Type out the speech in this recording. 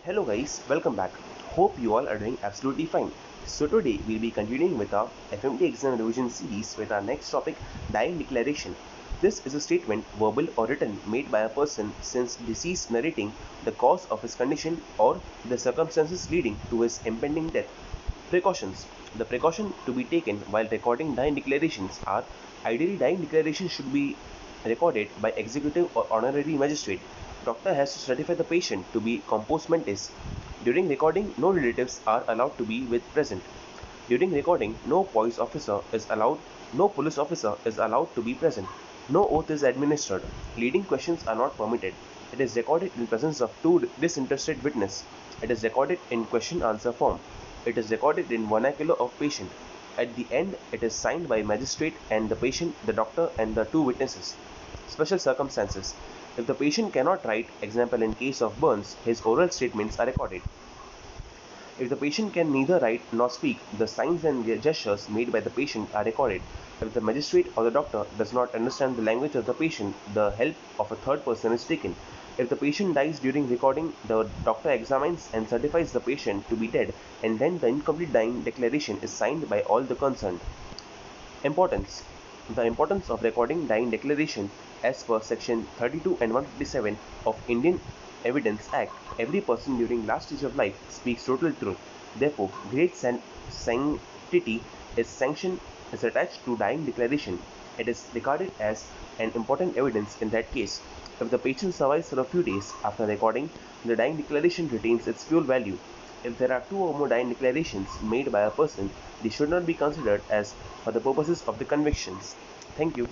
Hello guys, welcome back. Hope you all are doing absolutely fine. So today we'll be continuing with our FMT Exam revision series with our next topic, dying declaration. This is a statement, verbal or written, made by a person since deceased narrating the cause of his condition or the circumstances leading to his impending death. Precautions. The precaution to be taken while recording dying declarations are ideally dying declarations should be recorded by executive or honorary magistrate. Doctor has to certify the patient to be compos mentis. During recording, no relatives are allowed to be with present. During recording, no police officer is allowed to be present. No oath is administered. Leading questions are not permitted. It is recorded in presence of two disinterested witnesses. It is recorded in question answer form. It is recorded in vernacular of patient. At the end, it is signed by magistrate and the patient, the doctor and the two witnesses. Special circumstances. If the patient cannot write, example in case of burns, his oral statements are recorded. If the patient can neither write nor speak, the signs and gestures made by the patient are recorded. If the magistrate or the doctor does not understand the language of the patient, the help of a third person is taken. If the patient dies during recording, the doctor examines and certifies the patient to be dead, and then the incomplete dying declaration is signed by all the concerned. Importance. The importance of recording dying declaration as per section 32 and 157 of Indian Evidence Act. Every person during last stage of life speaks total truth. Therefore, great sanctity is sanctioned is attached to dying declaration. It is regarded as an important evidence in that case. If the patient survives for a few days after recording, the dying declaration retains its full value. If there are two or more dying declarations made by a person, they should not be considered as for the purposes of the convictions. Thank you.